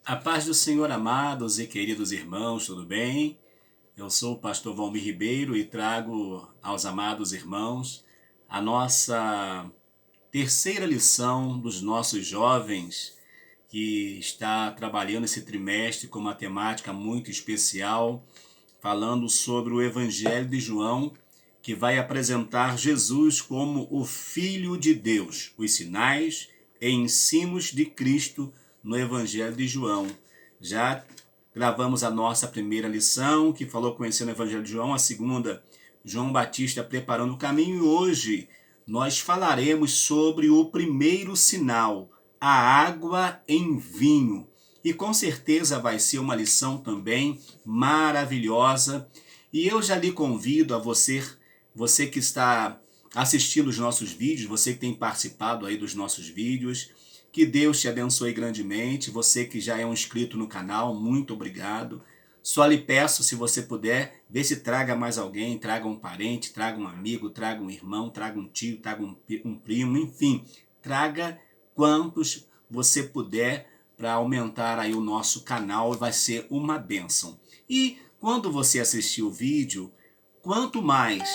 A paz do Senhor, amados e queridos irmãos, tudo bem? Eu sou o pastor Valmir Ribeiro e trago aos amados irmãos a nossa terceira lição dos nossos jovens que está trabalhando esse trimestre com uma temática muito especial, falando sobre o Evangelho de João, que vai apresentar Jesus como o Filho de Deus, os sinais e ensinos de Cristo no Evangelho de João. Já gravamos a nossa primeira lição, que falou conhecendo o Evangelho de João, a segunda, João Batista preparando o caminho, e hoje nós falaremos sobre o primeiro sinal, a água em vinho. E com certeza vai ser uma lição também maravilhosa. E eu já lhe convido a você que está assistindo os nossos vídeos, você que tem participado aí dos nossos vídeos, que Deus te abençoe grandemente. Você que já é um inscrito no canal, muito obrigado. Só lhe peço, se você puder, vê se traga mais alguém, traga um parente, traga um amigo, traga um irmão, traga um tio, traga um primo, enfim, traga quantos você puder para aumentar aí o nosso canal, vai ser uma bênção. E quando você assistir o vídeo, quanto mais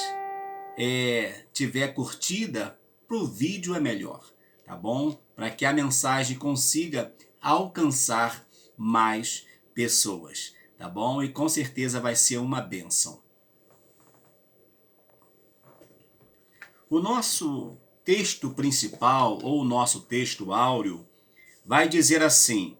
tiver curtida, para o vídeo é melhor, tá bom? Para que a mensagem consiga alcançar mais pessoas, tá bom? E com certeza vai ser uma bênção. O nosso texto principal, ou o nosso texto áureo, vai dizer assim: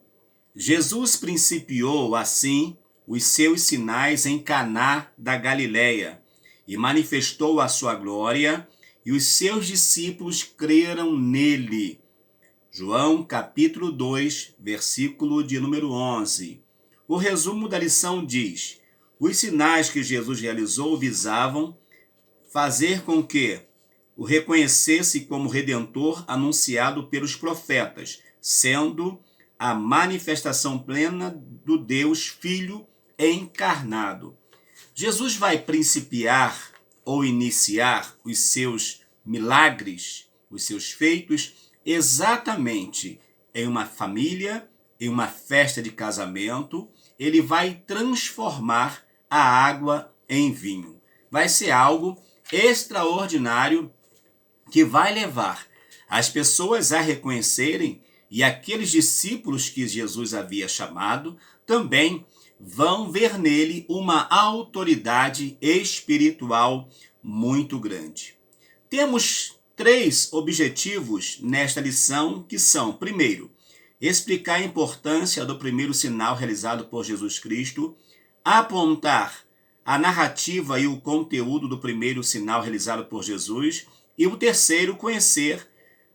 Jesus principiou assim os seus sinais em Caná da Galileia e manifestou a sua glória, e os seus discípulos creram nele. João capítulo 2, versículo de número 11. O resumo da lição diz: os sinais que Jesus realizou visavam fazer com que o reconhecesse como Redentor anunciado pelos profetas, sendo a manifestação plena do Deus Filho encarnado. Jesus vai principiar ou iniciar os seus milagres, os seus feitos, exatamente em uma família, em uma festa de casamento. Ele vai transformar a água em vinho. Vai ser algo extraordinário que vai levar as pessoas a reconhecerem, e aqueles discípulos que Jesus havia chamado também vão ver nele uma autoridade espiritual muito grande. Temos 3 objetivos nesta lição, que são: primeiro, explicar a importância do primeiro sinal realizado por Jesus Cristo, apontar a narrativa e o conteúdo do primeiro sinal realizado por Jesus, e o terceiro, conhecer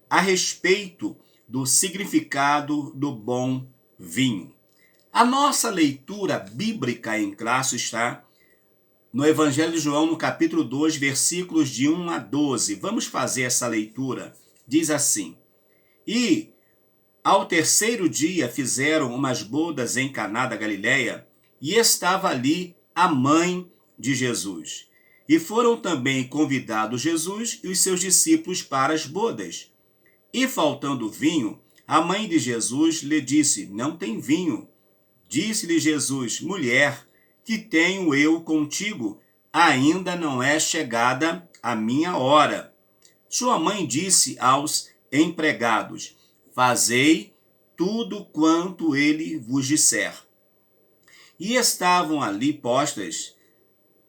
a respeito do significado do bom vinho. A nossa leitura bíblica em classe está no Evangelho de João, no capítulo 2, versículos de 1 a 12. Vamos fazer essa leitura. Diz assim: E ao terceiro dia fizeram umas bodas em Caná da Galileia, e estava ali a mãe de Jesus. E foram também convidados Jesus e os seus discípulos para as bodas. E faltando vinho, a mãe de Jesus lhe disse: não tem vinho. Disse-lhe Jesus: mulher, que tenho eu contigo? Ainda não é chegada a minha hora. Sua mãe disse aos empregados: fazei tudo quanto ele vos disser. E estavam ali postas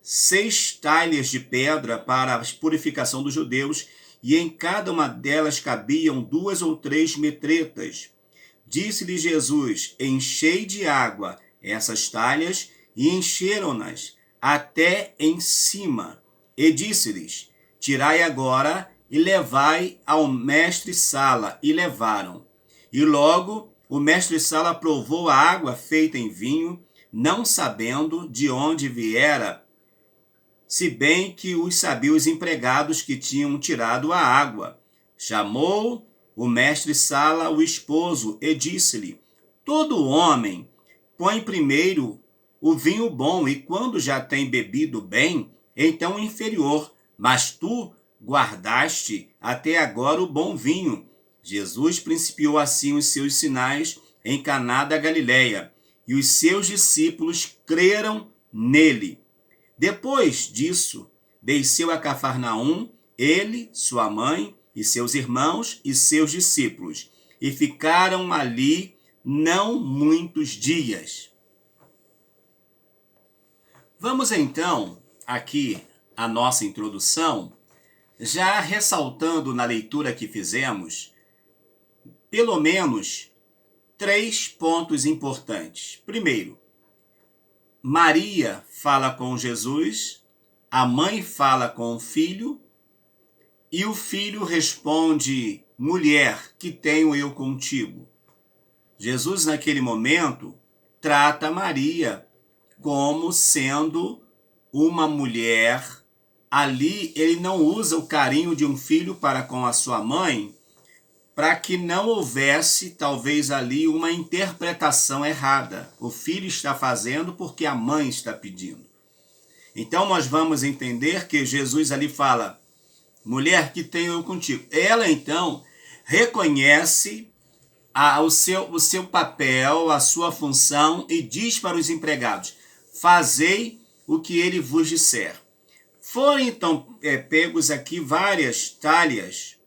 6 talhas de pedra para a purificação dos judeus, e em cada uma delas cabiam 2 ou 3 metretas. Disse-lhe Jesus: enchei de água essas talhas, e encheram-nas até em cima. E disse-lhes: tirai agora e levai ao mestre-sala. E levaram. E logo o mestre-sala provou a água feita em vinho, não sabendo de onde viera, se bem que os sabiam os empregados que tinham tirado a água. Chamou o mestre-sala o esposo e disse-lhe: todo homem põe primeiro o vinho bom, e quando já tem bebido bem, então o inferior. Mas tu guardaste até agora o bom vinho. Jesus principiou assim os seus sinais em Caná da Galileia, e os seus discípulos creram nele. Depois disso, desceu a Cafarnaum, ele, sua mãe e seus irmãos e seus discípulos, e ficaram ali não muitos dias. Vamos então, aqui, a nossa introdução, já ressaltando na leitura que fizemos, pelo menos 3 pontos importantes. Primeiro, Maria fala com Jesus, a mãe fala com o filho, e o filho responde: mulher, que tenho eu contigo? Jesus, naquele momento, trata Maria como sendo uma mulher. Ali, ele não usa o carinho de um filho para com a sua mãe, para que não houvesse, talvez ali, uma interpretação errada. O filho está fazendo porque a mãe está pedindo. Então, nós vamos entender que Jesus ali fala: mulher, que tenho eu contigo. Ela, então, reconhece o seu papel, a sua função, e diz para os empregados: fazei o que ele vos disser. Foram, então, pegos aqui várias talhas,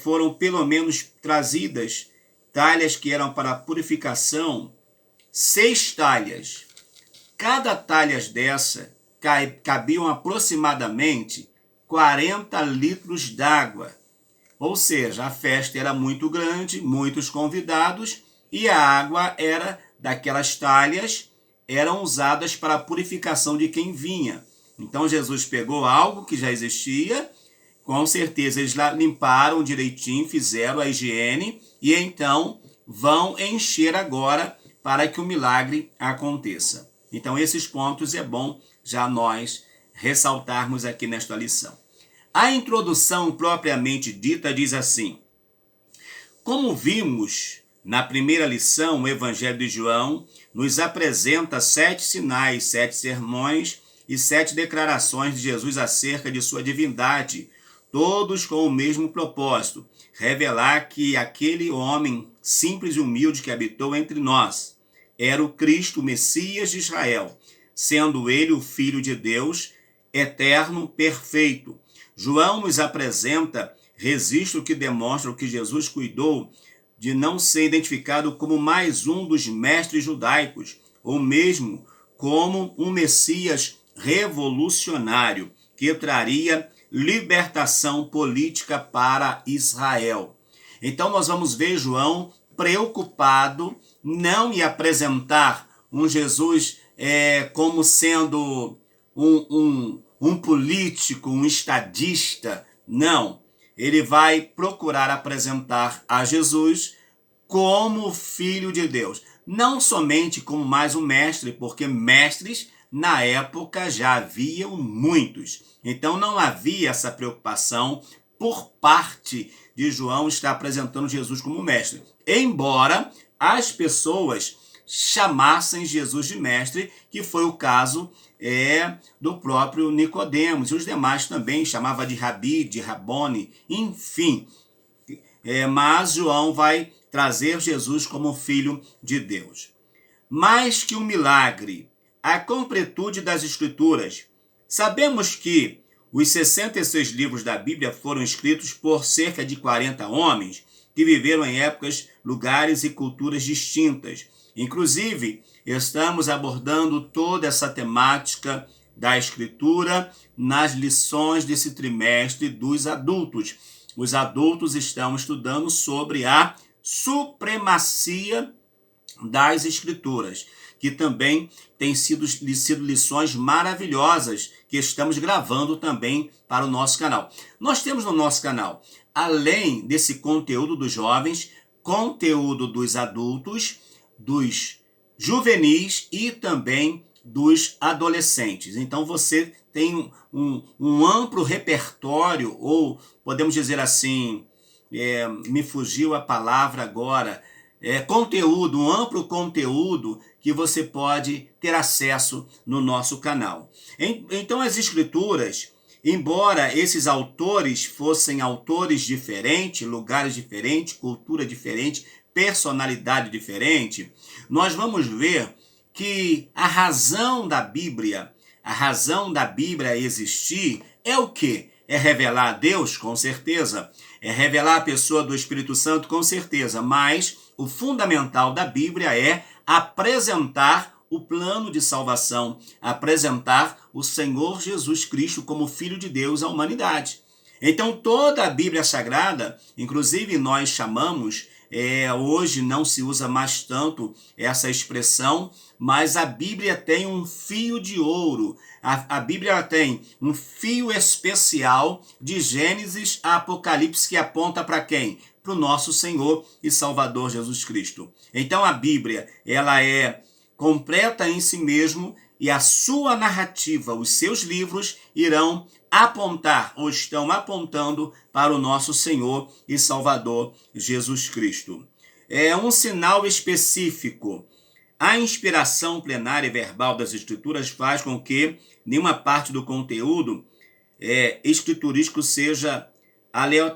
foram pelo menos trazidas talhas que eram para purificação, 6 talhas. Cada talha dessa cabiam aproximadamente 40 litros d'água. Ou seja, a festa era muito grande, muitos convidados, e a água era daquelas talhas, eram usadas para a purificação de quem vinha. Então Jesus pegou algo que já existia, com certeza eles limparam direitinho, fizeram a higiene, e então vão encher agora para que o milagre aconteça. Então esses pontos é bom já nós ressaltarmos aqui nesta lição. A introdução propriamente dita diz assim: como vimos na primeira lição, o Evangelho de João nos apresenta 7 sinais, 7 sermões e 7 declarações de Jesus acerca de sua divindade, todos com o mesmo propósito: revelar que aquele homem simples e humilde que habitou entre nós era o Cristo, o Messias de Israel, sendo ele o Filho de Deus, eterno, perfeito. João nos apresenta registro que demonstra que Jesus cuidou de não ser identificado como mais um dos mestres judaicos, ou mesmo como um Messias revolucionário que traria libertação política para Israel. Então nós vamos ver João preocupado não em apresentar um Jesus como sendo um político, um estadista. Não, ele vai procurar apresentar a Jesus como Filho de Deus. Não somente como mais um mestre, porque mestres na época já haviam muitos. Então não havia essa preocupação por parte de João estar apresentando Jesus como mestre. Embora as pessoas chamassem Jesus de mestre, que foi o caso do próprio Nicodemos, e os demais também chamavam de Rabi, de Rabone, enfim. Mas João vai trazer Jesus como Filho de Deus. Mais que um milagre, a completude das Escrituras. Sabemos que os 66 livros da Bíblia foram escritos por cerca de 40 homens que viveram em épocas, lugares e culturas distintas. Inclusive, estamos abordando toda essa temática da Escritura nas lições desse trimestre dos adultos. Os adultos estão estudando sobre a supremacia das Escrituras, que também tem sido lições maravilhosas que estamos gravando também para o nosso canal. Nós temos no nosso canal, além desse conteúdo dos jovens, conteúdo dos adultos, dos juvenis e também dos adolescentes. Então você tem um amplo repertório, ou podemos dizer assim, me fugiu a palavra agora, conteúdo, um amplo conteúdo que você pode ter acesso no nosso canal. Então as Escrituras, embora esses autores fossem autores diferentes, lugares diferentes, cultura diferente, personalidade diferente, nós vamos ver que a razão da Bíblia existir é o quê? É revelar a Deus, com certeza. É revelar a pessoa do Espírito Santo, com certeza. Mas o fundamental da Bíblia é apresentar o plano de salvação, apresentar o Senhor Jesus Cristo como Filho de Deus à humanidade. Então toda a Bíblia Sagrada, inclusive nós chamamos, hoje não se usa mais tanto essa expressão, mas a Bíblia tem um fio de ouro. A Bíblia tem um fio especial de Gênesis a Apocalipse que aponta para quem? Para o nosso Senhor e Salvador Jesus Cristo. Então a Bíblia, ela é completa em si mesmo e a sua narrativa, os seus livros irão apontar ou estão apontando para o nosso Senhor e Salvador Jesus Cristo. É um sinal específico. A inspiração plenária e verbal das Escrituras faz com que nenhuma parte do conteúdo escriturístico seja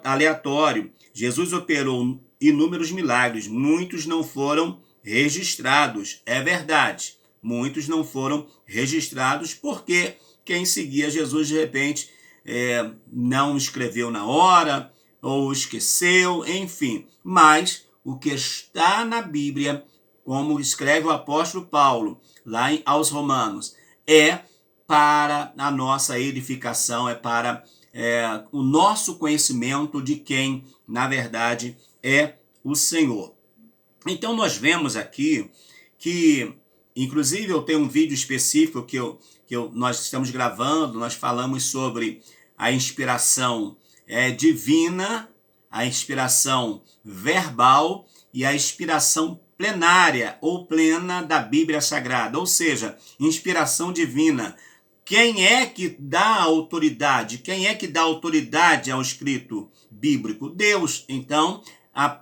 aleatório. Jesus operou inúmeros milagres, muitos não foram registrados, é verdade. Muitos não foram registrados porque quem seguia Jesus de repente não escreveu na hora ou esqueceu, enfim. Mas o que está na Bíblia, como escreve o apóstolo Paulo lá aos Romanos, é para a nossa edificação, é para o nosso conhecimento de quem, na verdade, é o Senhor. Então nós vemos aqui que, inclusive eu tenho um vídeo específico que nós estamos gravando, nós falamos sobre a inspiração divina, a inspiração verbal e a inspiração plenária ou plena da Bíblia Sagrada, ou seja, inspiração divina. Quem é que dá autoridade? Quem é que dá autoridade ao escrito bíblico? Deus. Então,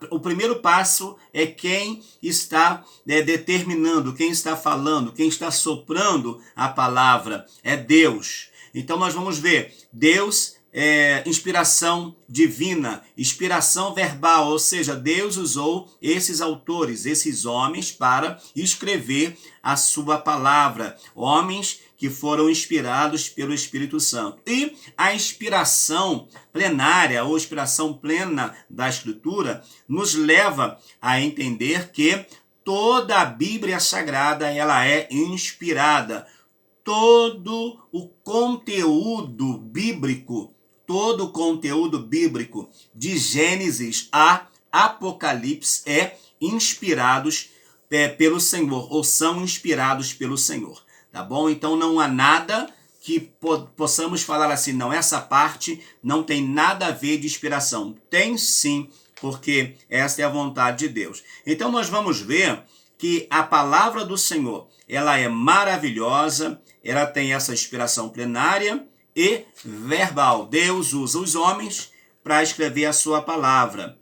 o primeiro passo é quem está determinando, quem está falando, quem está soprando a palavra. É Deus. Então, nós vamos ver Deus inspiração divina, inspiração verbal, ou seja, Deus usou esses autores, esses homens para escrever a sua palavra, homens que foram inspirados pelo Espírito Santo. E a inspiração plenária ou inspiração plena da Escritura nos leva a entender que toda a Bíblia Sagrada ela é inspirada. Todo o conteúdo bíblico de Gênesis a Apocalipse inspirados pelo Senhor, ou são inspirados pelo Senhor, tá bom? Então não há nada que possamos falar assim, não, essa parte não tem nada a ver de inspiração. Tem sim, porque essa é a vontade de Deus. Então nós vamos ver que a palavra do Senhor, ela é maravilhosa, ela tem essa inspiração plenária e verbal. Deus usa os homens para escrever a sua palavra.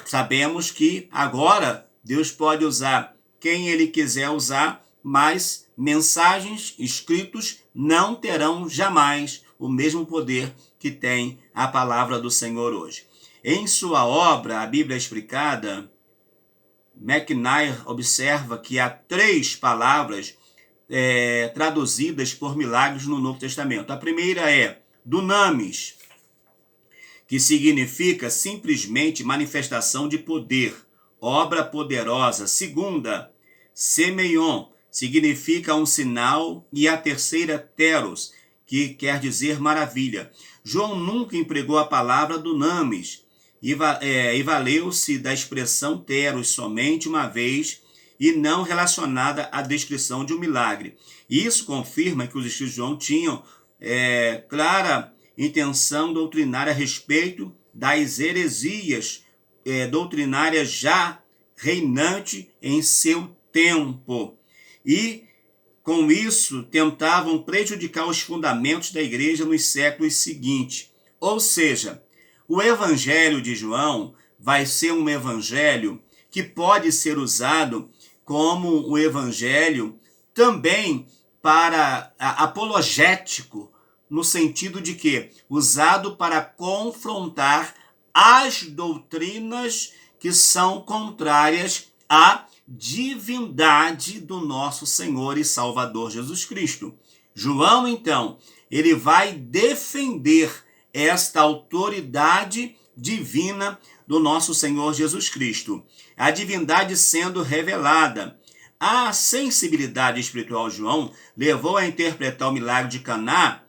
Sabemos que agora Deus pode usar quem ele quiser usar, mas mensagens escritos não terão jamais o mesmo poder que tem a palavra do Senhor hoje. Em sua obra, A Bíblia Explicada, McNair observa que há 3 palavras traduzidas por milagres no Novo Testamento. A primeira é dunamis, que significa simplesmente manifestação de poder, obra poderosa. Segunda, semeion, significa um sinal. E a terceira, teros, que quer dizer maravilha. João nunca empregou a palavra dunamis e valeu-se da expressão teros somente uma vez e não relacionada à descrição de um milagre. Isso confirma que os discípulos de João tinham clara intenção doutrinária a respeito das heresias doutrinárias já reinante em seu tempo. E, com isso, tentavam prejudicar os fundamentos da igreja nos séculos seguintes. Ou seja, o evangelho de João vai ser um evangelho que pode ser usado como um evangelho também para apologético, no sentido de que usado para confrontar as doutrinas que são contrárias à divindade do nosso Senhor e Salvador Jesus Cristo. João, então, ele vai defender esta autoridade divina do nosso Senhor Jesus Cristo. A divindade sendo revelada. A sensibilidade espiritual de João levou a interpretar o milagre de Caná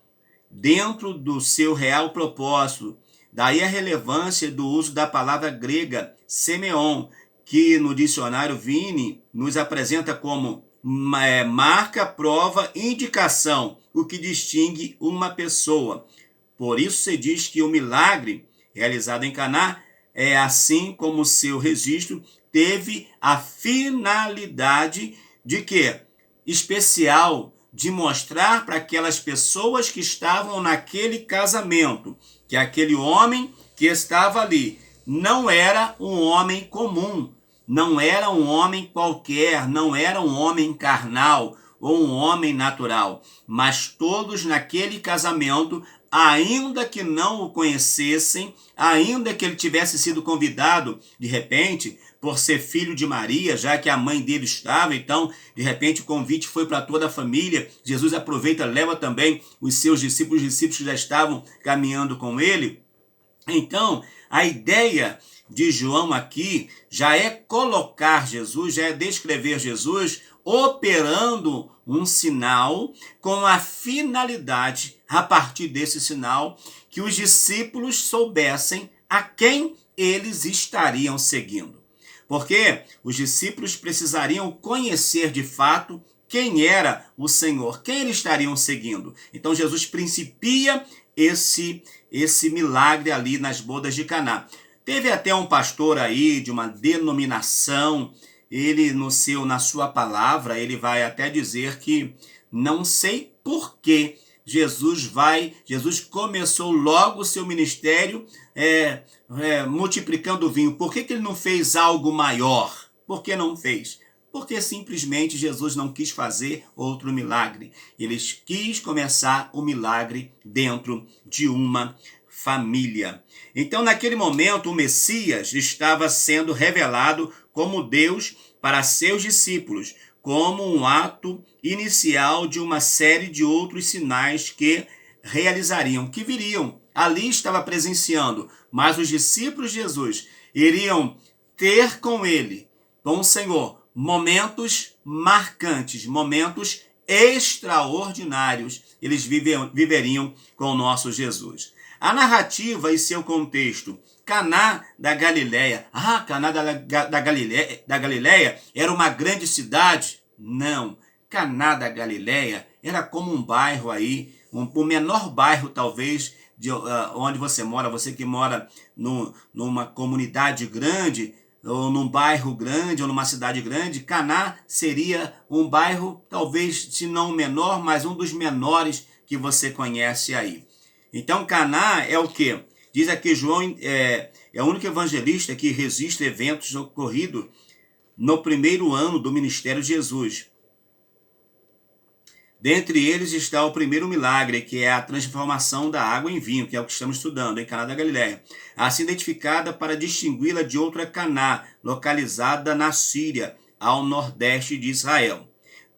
dentro do seu real propósito. Daí a relevância do uso da palavra grega semeon, que no dicionário Vini nos apresenta como marca, prova, indicação, o que distingue uma pessoa. Por isso se diz que o milagre realizado em Caná é assim como o seu registro teve a finalidade de quê? Especial, de mostrar para aquelas pessoas que estavam naquele casamento que aquele homem que estava ali não era um homem comum, não era um homem qualquer, não era um homem carnal ou um homem natural, mas todos naquele casamento, ainda que não o conhecessem, ainda que ele tivesse sido convidado, de repente, por ser filho de Maria, já que a mãe dele estava, então, de repente, o convite foi para toda a família. Jesus aproveita, leva também os seus discípulos, os discípulos que já estavam caminhando com ele. Então, a ideia de João aqui já é colocar Jesus, já é descrever Jesus operando um sinal com a finalidade, a partir desse sinal, que os discípulos soubessem a quem eles estariam seguindo. Porque os discípulos precisariam conhecer de fato quem era o Senhor, quem eles estariam seguindo. Então Jesus principia esse milagre ali nas bodas de Caná. Teve até um pastor aí de uma denominação, ele na sua palavra, ele vai até dizer que não sei por que Jesus começou logo o seu ministério multiplicando o vinho. Por que ele não fez algo maior? Por que não fez? Porque simplesmente Jesus não quis fazer outro milagre. Ele quis começar o milagre dentro de uma família. Então, naquele momento, o Messias estava sendo revelado como Deus para seus discípulos, como um ato inicial de uma série de outros sinais que realizariam, que viriam. Ali estava presenciando, mas os discípulos de Jesus iriam ter com ele, com o Senhor, momentos marcantes, momentos extraordinários. Eles viveriam com o nosso Jesus. A narrativa e seu contexto. Caná da Galileia. Caná da Galileia era uma grande cidade? Não. Caná da Galileia era como um bairro aí, o menor bairro talvez de onde você mora, você que mora numa comunidade grande, ou num bairro grande, ou numa cidade grande. Caná seria um bairro, talvez, se não o menor, mas um dos menores que você conhece aí. Então, Caná é o quê? Diz aqui João, é o único evangelista que registra eventos ocorridos no primeiro ano do ministério de Jesus. Dentre eles está o primeiro milagre, que é a transformação da água em vinho, que é o que estamos estudando em Caná da Galileia. Assim identificada para distingui-la de outra Caná, localizada na Síria, ao nordeste de Israel.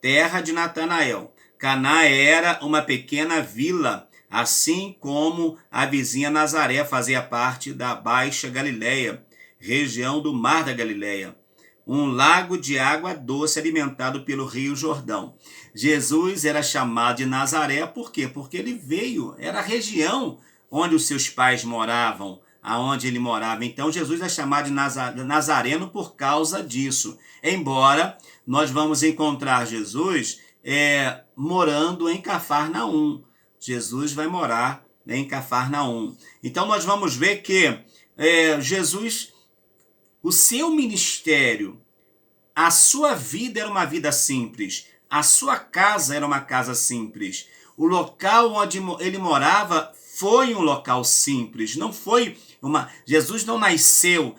Terra de Natanael. Caná era uma pequena vila, assim como a vizinha Nazaré fazia parte da Baixa Galileia, região do Mar da Galileia. Um lago de água doce alimentado pelo Rio Jordão. Jesus era chamado de Nazaré por quê? Porque ele veio, era a região onde os seus pais moravam, aonde ele morava. Então Jesus é chamado de Nazareno por causa disso. Embora nós vamos encontrar Jesus morando em Cafarnaum. Jesus vai morar em Cafarnaum. Então nós vamos ver que Jesus, o seu ministério, a sua vida era uma vida simples. A sua casa era uma casa simples. O local onde ele morava foi um local simples. Não foi uma... Jesus não nasceu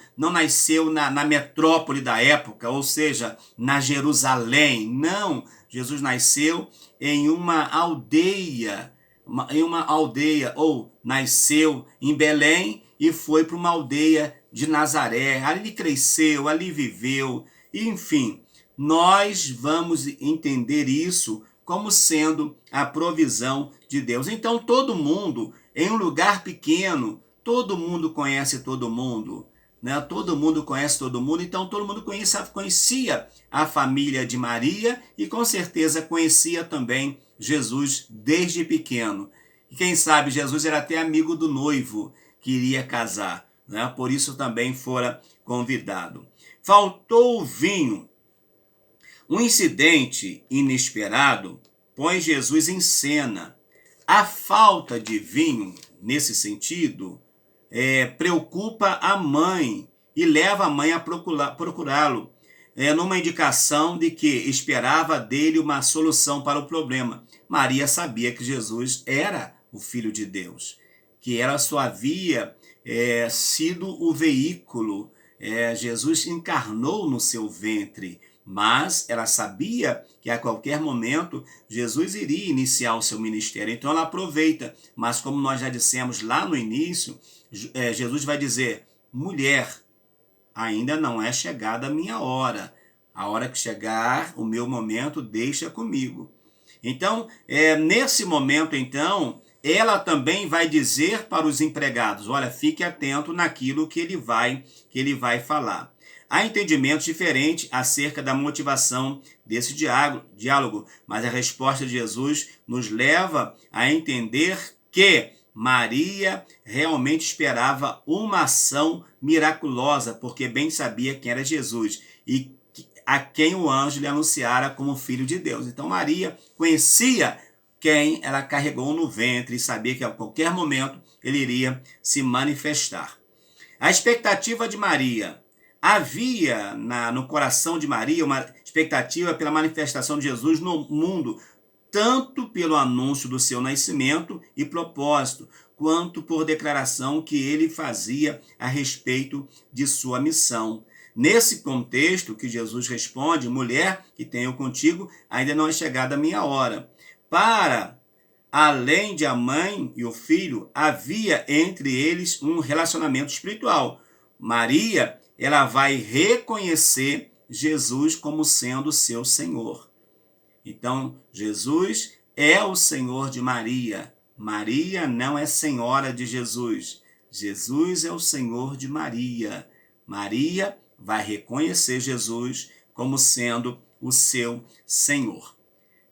na metrópole da época, ou seja, na Jerusalém. Não, Jesus nasceu em uma aldeia, ou nasceu em Belém, e foi para uma aldeia de Nazaré. Ali cresceu, ali viveu, enfim. Nós vamos entender isso como sendo a provisão de Deus. Então, todo mundo, em um lugar pequeno, todo mundo conhece todo mundo, né? Todo mundo conhece todo mundo, então todo mundo conhecia a família de Maria e com certeza conhecia também Jesus desde pequeno. E quem sabe Jesus era até amigo do noivo que iria casar, né? Por isso também fora convidado. Faltou vinho. Um incidente inesperado põe Jesus em cena. A falta de vinho, nesse sentido, preocupa a mãe e leva a mãe a procurá-lo, numa indicação de que esperava dele uma solução para o problema. Maria sabia que Jesus era o Filho de Deus, que ela só havia sido o veículo. Jesus encarnou no seu ventre, mas ela sabia que a qualquer momento Jesus iria iniciar o seu ministério. Então ela aproveita, mas como nós já dissemos lá no início, Jesus vai dizer: mulher, ainda não é chegada a minha hora. A hora que chegar o meu momento, deixa comigo. Então, nesse momento, então, ela também vai dizer para os empregados: olha, fique atento naquilo que ele vai falar. Há entendimentos diferentes acerca da motivação desse diálogo, mas a resposta de Jesus nos leva a entender que Maria realmente esperava uma ação miraculosa, porque bem sabia quem era Jesus e a quem o anjo lhe anunciara como Filho de Deus. Então Maria conhecia quem ela carregou no ventre e sabia que a qualquer momento ele iria se manifestar. A expectativa de Maria. Havia no coração de Maria uma expectativa pela manifestação de Jesus no mundo, tanto pelo anúncio do seu nascimento e propósito, quanto por declaração que ele fazia a respeito de sua missão. Nesse contexto que Jesus responde: mulher, que tenho contigo, ainda não é chegada a minha hora. Para além de a mãe e o filho, havia entre eles um relacionamento espiritual. Maria, ela vai reconhecer Jesus como sendo seu Senhor. Então, Jesus é o Senhor de Maria. Maria não é senhora de Jesus. Jesus é o Senhor de Maria. Maria vai reconhecer Jesus como sendo o seu Senhor.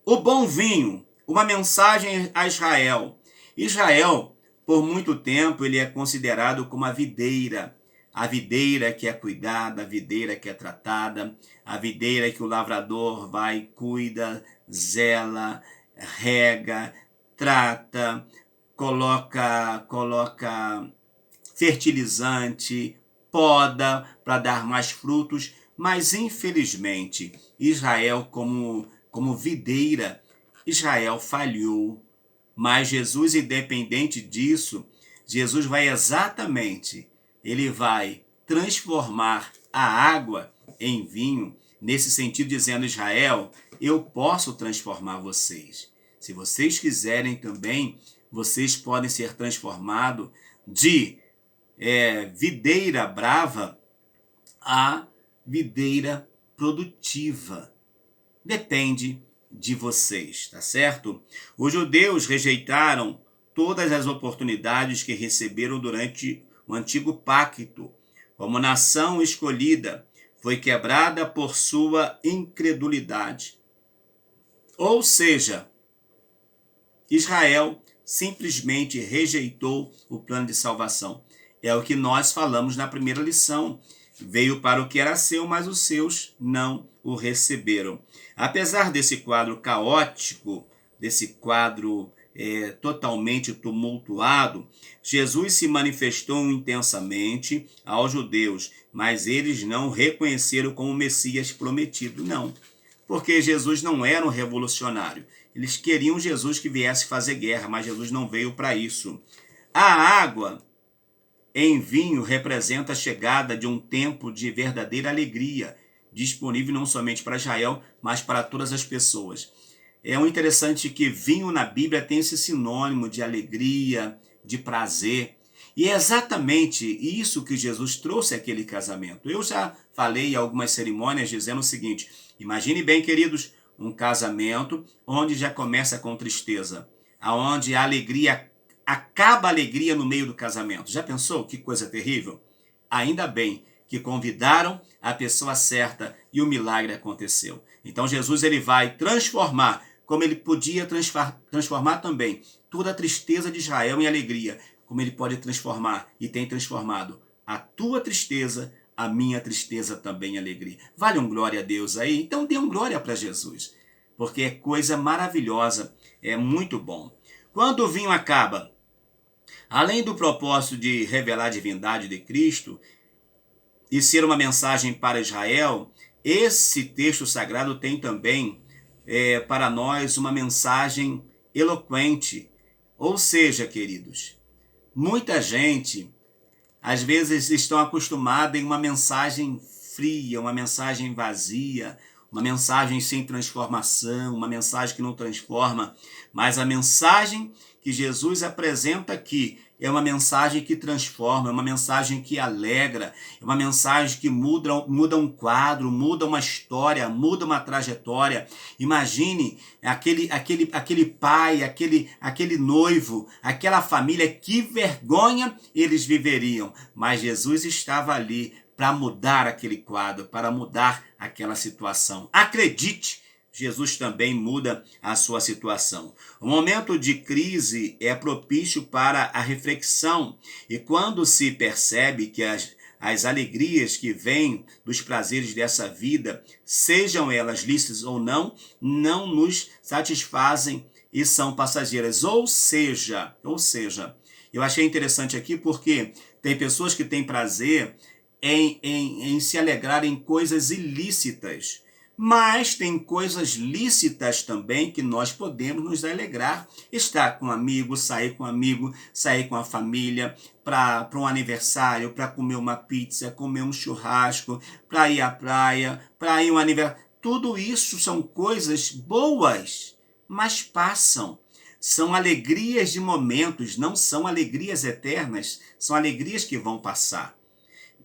O bom vinho, uma mensagem a Israel. Israel, por muito tempo, ele é considerado como a videira que é cuidada, a videira que é tratada, a videira que o lavrador vai, cuida, zela, rega, trata, coloca fertilizante, poda para dar mais frutos, mas infelizmente Israel como videira, Israel falhou. Mas Jesus, independente disso, Jesus vai ele vai transformar a água em vinho, nesse sentido dizendo: Israel, eu posso transformar vocês. Se vocês quiserem também, vocês podem ser transformados de videira brava a videira produtiva. Depende de vocês, tá certo? Os judeus rejeitaram todas as oportunidades que receberam durante o antigo pacto. Como nação escolhida, foi quebrada por sua incredulidade. Ou seja, Israel simplesmente rejeitou o plano de salvação. É o que nós falamos na primeira lição. Veio para o que era seu, mas os seus não o receberam. Apesar desse quadro caótico, desse quadro totalmente tumultuado, Jesus se manifestou intensamente aos judeus, mas eles não o reconheceram como o Messias prometido, não. Porque Jesus não era um revolucionário. Eles queriam Jesus que viesse fazer guerra, mas Jesus não veio para isso. A água em vinho representa a chegada de um tempo de verdadeira alegria, disponível não somente para Israel, mas para todas as pessoas. É um interessante que vinho na Bíblia tem esse sinônimo de alegria, de prazer. E é exatamente isso que Jesus trouxe àquele casamento. Eu já falei em algumas cerimônias dizendo o seguinte: imagine bem, queridos, um casamento onde já começa com tristeza, aonde a alegria, acaba a alegria no meio do casamento. Já pensou que coisa terrível? Ainda bem que convidaram a pessoa certa e o milagre aconteceu. Então Jesus ele vai transformar, como ele podia transformar também toda a tristeza de Israel em alegria, como ele pode transformar e tem transformado a tua tristeza, a minha tristeza também em alegria. Vale um glória a Deus aí? Então dê um glória para Jesus, porque é coisa maravilhosa, é muito bom. Quando o vinho acaba, além do propósito de revelar a divindade de Cristo e ser uma mensagem para Israel, esse texto sagrado tem também para nós uma mensagem eloquente. Ou seja, queridos, muita gente às vezes estão acostumada em uma mensagem fria, uma mensagem vazia, uma mensagem sem transformação, uma mensagem que não transforma, mas a mensagem que Jesus apresenta aqui é uma mensagem que transforma, é uma mensagem que alegra, é uma mensagem que muda um quadro, muda uma história, muda uma trajetória. Imagine aquele pai, aquele noivo, aquela família, que vergonha eles viveriam. Mas Jesus estava ali para mudar aquele quadro, para mudar aquela situação. Acredite, Jesus também muda a sua situação. O momento de crise é propício para a reflexão, e quando se percebe que as alegrias que vêm dos prazeres dessa vida, sejam elas lícitas ou não nos satisfazem e são passageiras. Ou seja, eu achei interessante aqui porque tem pessoas que têm prazer em se alegrar em coisas ilícitas. Mas tem coisas lícitas também que nós podemos nos alegrar. Estar com um amigo, sair com a família, para um aniversário, para comer uma pizza, comer um churrasco, para ir à praia, para ir um aniversário. Tudo isso são coisas boas, mas passam. São alegrias de momentos, não são alegrias eternas, são alegrias que vão passar.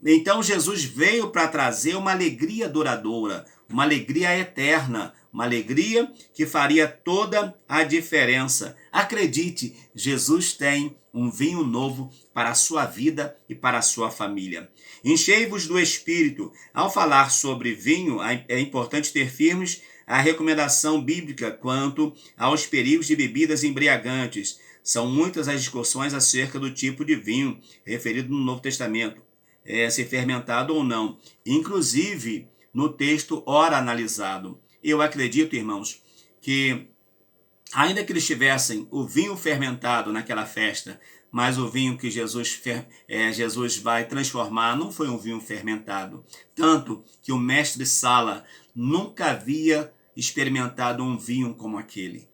Então Jesus veio para trazer uma alegria duradoura, uma alegria eterna, uma alegria que faria toda a diferença. Acredite, Jesus tem um vinho novo para a sua vida e para a sua família. Enchei-vos do Espírito. Ao falar sobre vinho, é importante ter firmes a recomendação bíblica quanto aos perigos de bebidas embriagantes. São muitas as discussões acerca do tipo de vinho referido no Novo Testamento, se fermentado ou não, inclusive no texto ora analisado. Eu acredito, irmãos, que ainda que eles tivessem o vinho fermentado naquela festa, mas o vinho que Jesus vai transformar não foi um vinho fermentado. Tanto que o mestre Sala nunca havia experimentado um vinho como aquele.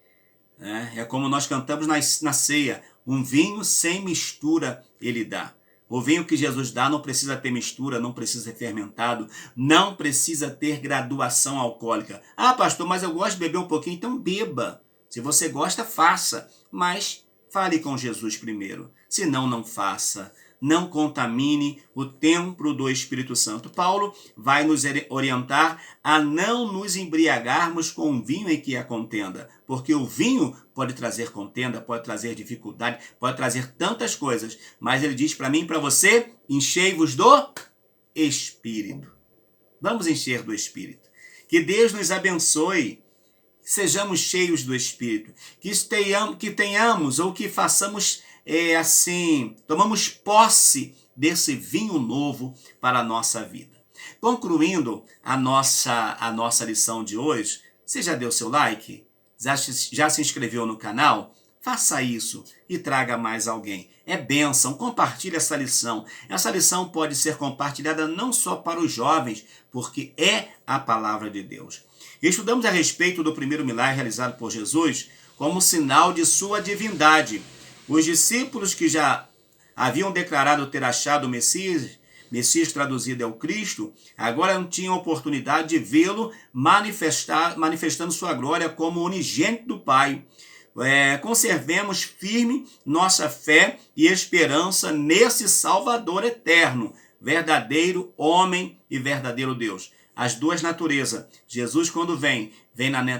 É como nós cantamos na ceia, um vinho sem mistura ele dá. O vinho que Jesus dá não precisa ter mistura, não precisa ser fermentado, não precisa ter graduação alcoólica. Ah, pastor, mas eu gosto de beber um pouquinho, então beba. Se você gosta, faça, mas fale com Jesus primeiro. Senão, não faça. Não contamine o templo do Espírito Santo. Paulo vai nos orientar a não nos embriagarmos com o vinho em que há contenda, porque o vinho pode trazer contenda, pode trazer dificuldade, pode trazer tantas coisas, mas ele diz para mim e para você: enchei-vos do Espírito. Vamos encher do Espírito. Que Deus nos abençoe, sejamos cheios do Espírito, que tenhamos ou que façamos tomamos posse desse vinho novo para a nossa vida. Concluindo a nossa lição de hoje, você já deu seu like? Já se inscreveu no canal? Faça isso e traga mais alguém. É bênção, compartilhe essa lição. Essa lição pode ser compartilhada não só para os jovens, porque é a palavra de Deus. Estudamos a respeito do primeiro milagre realizado por Jesus como sinal de sua divindade. Os discípulos que já haviam declarado ter achado o Messias traduzido é o Cristo, agora não tinham oportunidade de vê-lo manifestando sua glória como unigênito do Pai. conservemos firme nossa fé e esperança nesse Salvador eterno, verdadeiro homem e verdadeiro Deus. As duas naturezas. Jesus, quando vem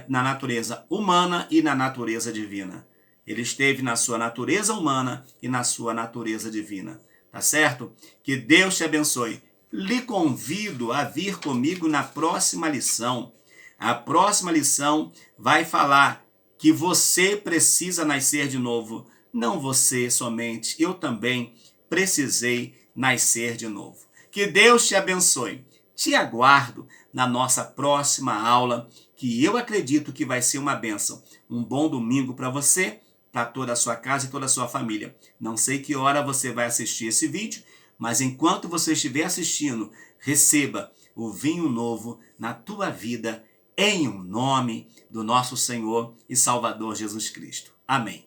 na natureza humana e na natureza divina. Ele esteve na sua natureza humana e na sua natureza divina. Tá certo? Que Deus te abençoe. Lhe convido a vir comigo na próxima lição. A próxima lição vai falar que você precisa nascer de novo. Não você somente, eu também precisei nascer de novo. Que Deus te abençoe. Te aguardo na nossa próxima aula, que eu acredito que vai ser uma bênção. Um bom domingo para você, para toda a sua casa e toda a sua família. Não sei que hora você vai assistir esse vídeo, mas enquanto você estiver assistindo, receba o vinho novo na tua vida, em nome do nosso Senhor e Salvador Jesus Cristo. Amém.